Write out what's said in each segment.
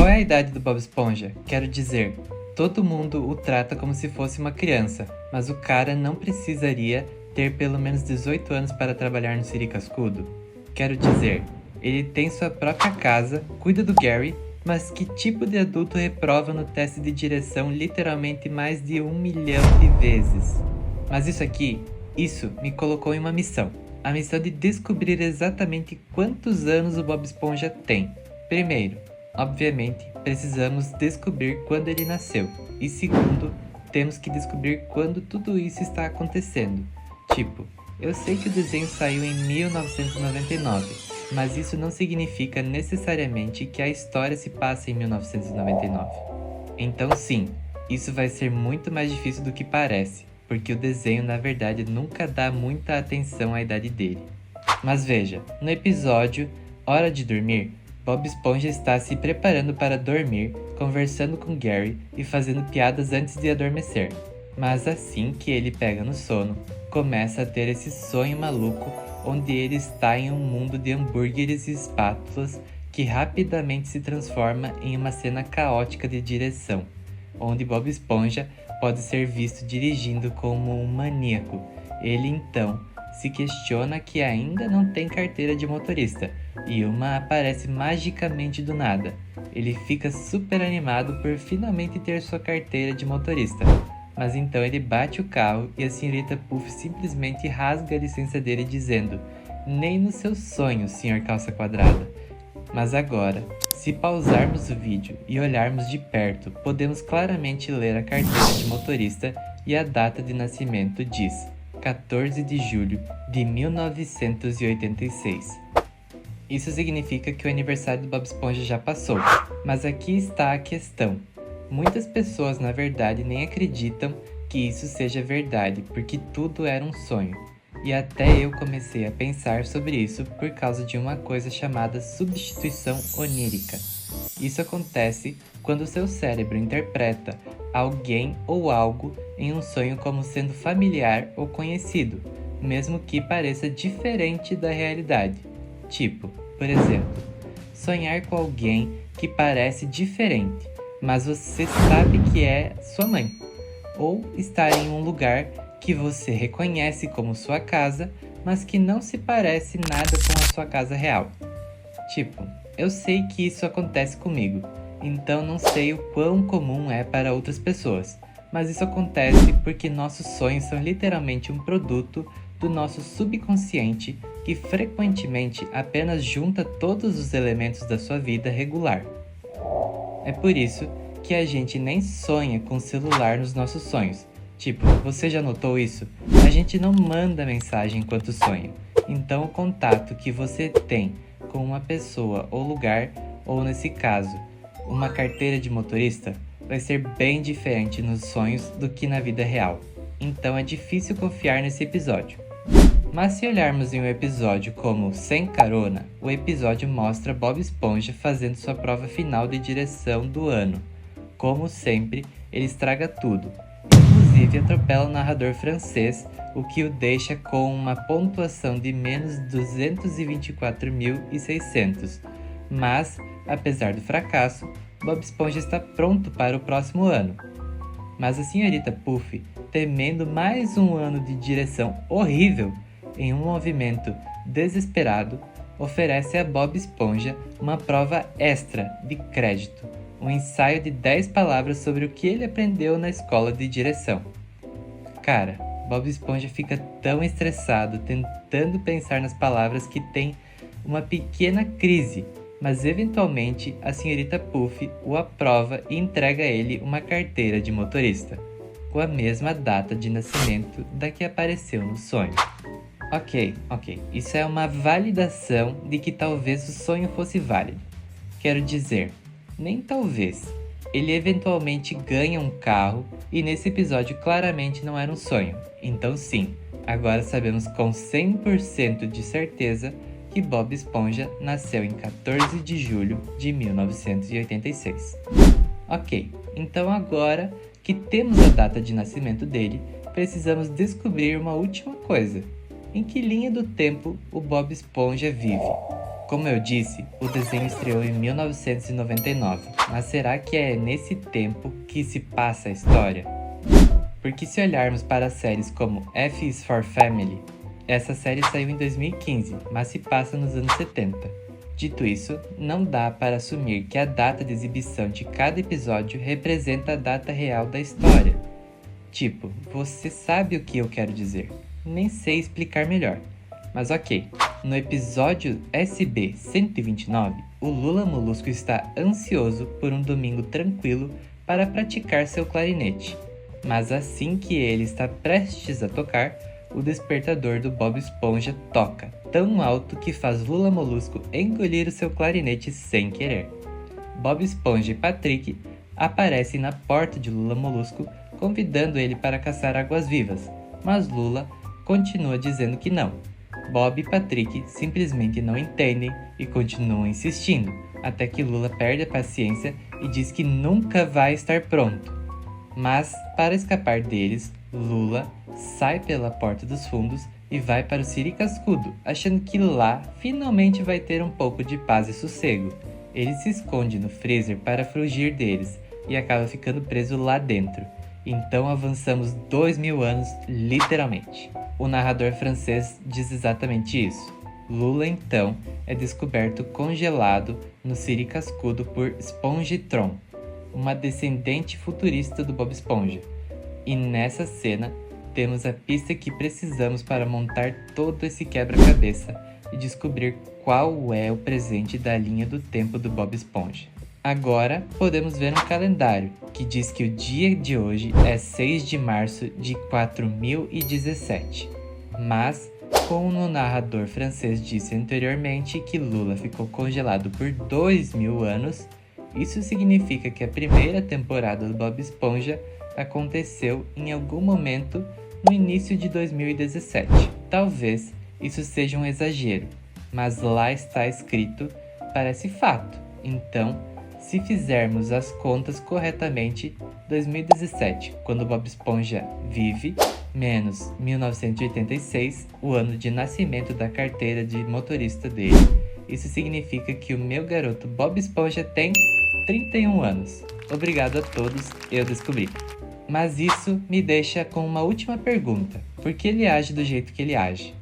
Qual é a idade do Bob Esponja? Quero dizer, todo mundo o trata como se fosse uma criança, mas o cara não precisaria ter pelo menos 18 anos para trabalhar no Siri Cascudo? Quero dizer, ele tem sua própria casa, cuida do Gary, mas que tipo de adulto reprova no teste de direção literalmente mais de 1 milhão de vezes? Mas isso me colocou em uma missão. A missão de descobrir exatamente quantos anos o Bob Esponja tem. Primeiro, obviamente, precisamos descobrir quando ele nasceu. E segundo, temos que descobrir quando tudo isso está acontecendo. Tipo, eu sei que o desenho saiu em 1999, mas isso não significa necessariamente que a história se passa em 1999. Então sim, isso vai ser muito mais difícil do que parece, porque o desenho na verdade nunca dá muita atenção à idade dele. Mas veja, no episódio Hora de Dormir, Bob Esponja está se preparando para dormir, conversando com Gary e fazendo piadas antes de adormecer. Mas assim que ele pega no sono, começa a ter esse sonho maluco onde ele está em um mundo de hambúrgueres e espátulas que rapidamente se transforma em uma cena caótica de direção, onde Bob Esponja pode ser visto dirigindo como um maníaco. Ele então se questiona que ainda não tem carteira de motorista, e uma aparece magicamente do nada. Ele fica super animado por finalmente ter sua carteira de motorista, mas então ele bate o carro e a senhorita Puff simplesmente rasga a licença dele dizendo: "Nem nos seus sonhos, senhor calça quadrada." Mas agora, se pausarmos o vídeo e olharmos de perto, podemos claramente ler a carteira de motorista e a data de nascimento diz 14 de julho de 1986. Isso significa que o aniversário do Bob Esponja já passou, mas aqui está a questão. Muitas pessoas, na verdade, nem acreditam que isso seja verdade, porque tudo era um sonho. E até eu comecei a pensar sobre isso por causa de uma coisa chamada substituição onírica. Isso acontece quando seu cérebro interpreta alguém ou algo em um sonho como sendo familiar ou conhecido, mesmo que pareça diferente da realidade. Tipo, por exemplo, sonhar com alguém que parece diferente, mas você sabe que é sua mãe. Ou estar em um lugar que você reconhece como sua casa, mas que não se parece nada com a sua casa real. Tipo, eu sei que isso acontece comigo, então não sei o quão comum é para outras pessoas, mas isso acontece porque nossos sonhos são literalmente um produto do nosso subconsciente que frequentemente apenas junta todos os elementos da sua vida regular. É por isso que a gente nem sonha com celular nos nossos sonhos. Tipo, você já notou isso? A gente não manda mensagem enquanto sonha. Então o contato que você tem com uma pessoa ou lugar, ou nesse caso, uma carteira de motorista, vai ser bem diferente nos sonhos do que na vida real. Então é difícil confiar nesse episódio. Mas se olharmos em um episódio como Sem Carona, o episódio mostra Bob Esponja fazendo sua prova final de direção do ano. Como sempre, ele estraga tudo. Inclusive atropela o narrador francês, o que o deixa com uma pontuação de menos 224.600. Mas, apesar do fracasso, Bob Esponja está pronto para o próximo ano. Mas a senhorita Puff, temendo mais um ano de direção horrível, em um movimento desesperado, oferece a Bob Esponja uma prova extra de crédito, um ensaio de 10 palavras sobre o que ele aprendeu na escola de direção. Cara, Bob Esponja fica tão estressado tentando pensar nas palavras que tem uma pequena crise, mas eventualmente a senhorita Puff o aprova e entrega a ele uma carteira de motorista, com a mesma data de nascimento da que apareceu no sonho. Ok, isso é uma validação de que talvez o sonho fosse válido. Quero dizer, nem talvez. Ele eventualmente ganha um carro e nesse episódio claramente não era um sonho. Então sim, agora sabemos com 100% de certeza que Bob Esponja nasceu em 14 de julho de 1986. Ok, então agora que temos a data de nascimento dele, precisamos descobrir uma última coisa. Em que linha do tempo o Bob Esponja vive? Como eu disse, o desenho estreou em 1999, mas será que é nesse tempo que se passa a história? Porque se olharmos para séries como F is for Family, essa série saiu em 2015, mas se passa nos anos 70. Dito isso, não dá para assumir que a data de exibição de cada episódio representa a data real da história. Tipo, você sabe o que eu quero dizer. Nem sei explicar melhor. Mas ok, no episódio SB 129, o Lula Molusco está ansioso por um domingo tranquilo para praticar seu clarinete. Mas assim que ele está prestes a tocar, o despertador do Bob Esponja toca tão alto que faz Lula Molusco engolir o seu clarinete sem querer. Bob Esponja e Patrick aparecem na porta de Lula Molusco, convidando ele para caçar águas-vivas, mas Lula continua dizendo que não. Bob e Patrick simplesmente não entendem e continuam insistindo, até que Lula perde a paciência e diz que nunca vai estar pronto. Mas, para escapar deles, Lula sai pela porta dos fundos e vai para o Siri Cascudo, achando que lá finalmente vai ter um pouco de paz e sossego. Ele se esconde no freezer para fugir deles e acaba ficando preso lá dentro. Então avançamos 2000 anos, literalmente. O narrador francês diz exatamente isso. Lula, então, é descoberto congelado no Siri Cascudo por Spongetron, uma descendente futurista do Bob Esponja. E nessa cena, temos a pista que precisamos para montar todo esse quebra-cabeça e descobrir qual é o presente da linha do tempo do Bob Esponja. Agora, podemos ver um calendário que diz que o dia de hoje é 6 de março de 4017. Mas, como o narrador francês disse anteriormente que Lula ficou congelado por 2000 anos, isso significa que a primeira temporada do Bob Esponja aconteceu em algum momento no início de 2017. Talvez isso seja um exagero, mas lá está escrito, parece fato. Então, se fizermos as contas corretamente, 2017, quando Bob Esponja vive, menos 1986, o ano de nascimento da carteira de motorista dele. Isso significa que o meu garoto Bob Esponja tem 31 anos. Obrigado a todos, eu descobri. Mas isso me deixa com uma última pergunta. Por que ele age do jeito que ele age?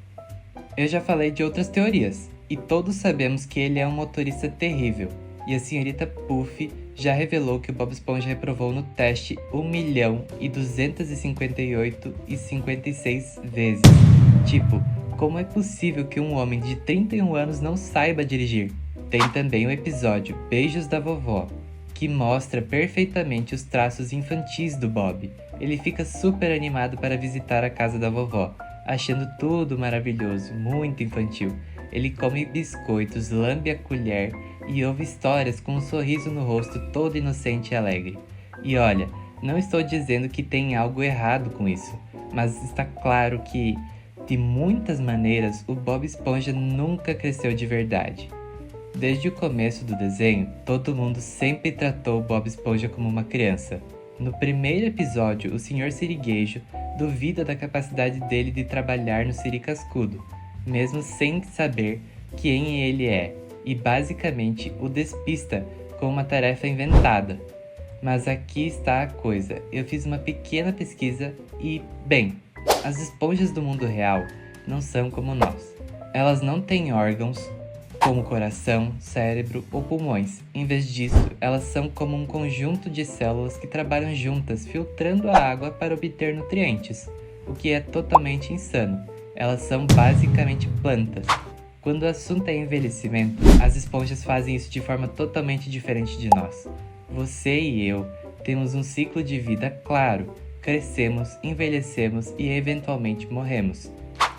Eu já falei de outras teorias, e todos sabemos que ele é um motorista terrível. E a senhorita Puff já revelou que o Bob Esponja reprovou no teste 1.258.056 vezes. Tipo, como é possível que um homem de 31 anos não saiba dirigir? Tem também o episódio Beijos da Vovó, que mostra perfeitamente os traços infantis do Bob. Ele fica super animado para visitar a casa da vovó, achando tudo maravilhoso, muito infantil. Ele come biscoitos, lambe a colher e ouve histórias com um sorriso no rosto todo inocente e alegre. E olha, não estou dizendo que tem algo errado com isso, mas está claro que, de muitas maneiras, o Bob Esponja nunca cresceu de verdade. Desde o começo do desenho, todo mundo sempre tratou o Bob Esponja como uma criança. No primeiro episódio, o Sr. Sirigueijo duvida da capacidade dele de trabalhar no Siri Cascudo, mesmo sem saber quem ele é, e basicamente o despista com uma tarefa inventada. Mas aqui está a coisa, eu fiz uma pequena pesquisa e, bem, as esponjas do mundo real não são como nós. Elas não têm órgãos, como coração, cérebro ou pulmões. Em vez disso, elas são como um conjunto de células que trabalham juntas, filtrando a água para obter nutrientes, o que é totalmente insano. Elas são basicamente plantas. Quando o assunto é envelhecimento, as esponjas fazem isso de forma totalmente diferente de nós. Você e eu temos um ciclo de vida claro. Crescemos, envelhecemos e eventualmente morremos.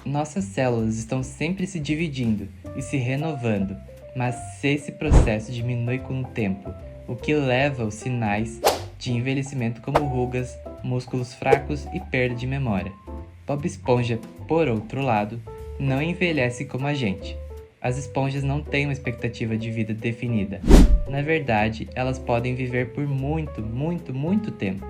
Nossas células estão sempre se dividindo e se renovando, mas esse processo diminui com o tempo, o que leva aos sinais de envelhecimento como rugas, músculos fracos e perda de memória. Bob Esponja, por outro lado, não envelhece como a gente. As esponjas não têm uma expectativa de vida definida. Na verdade, elas podem viver por muito tempo.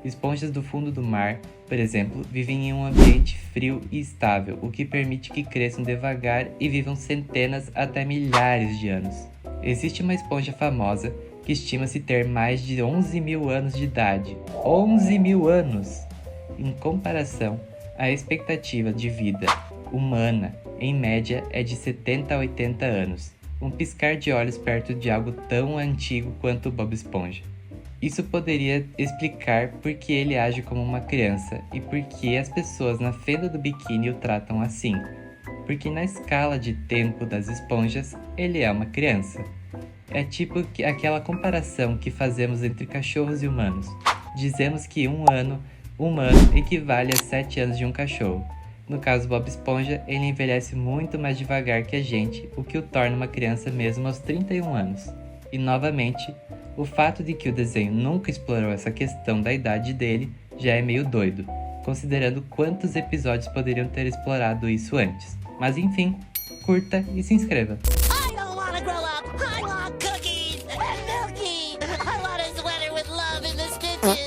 Esponjas do fundo do mar Por exemplo, vivem em um ambiente frio e estável, o que permite que cresçam devagar e vivam centenas até milhares de anos. Existe uma esponja famosa que estima-se ter mais de 11 mil anos de idade. 11 mil anos! Em comparação, a expectativa de vida humana, em média, é de 70 a 80 anos. Um piscar de olhos perto de algo tão antigo quanto Bob Esponja. Isso poderia explicar por que ele age como uma criança e por que as pessoas na fenda do biquíni o tratam assim. Porque na escala de tempo das esponjas, ele é uma criança. É tipo aquela comparação que fazemos entre cachorros e humanos. Dizemos que um ano humano equivale a 7 anos de um cachorro. No caso Bob Esponja, ele envelhece muito mais devagar que a gente, o que o torna uma criança mesmo aos 31 anos. E novamente, o fato de que o desenho nunca explorou essa questão da idade dele já é meio doido, considerando quantos episódios poderiam ter explorado isso antes. Mas enfim, curta e se inscreva! I don't wanna grow up. I want cookies and milky. I want a sweater with love in the stitches.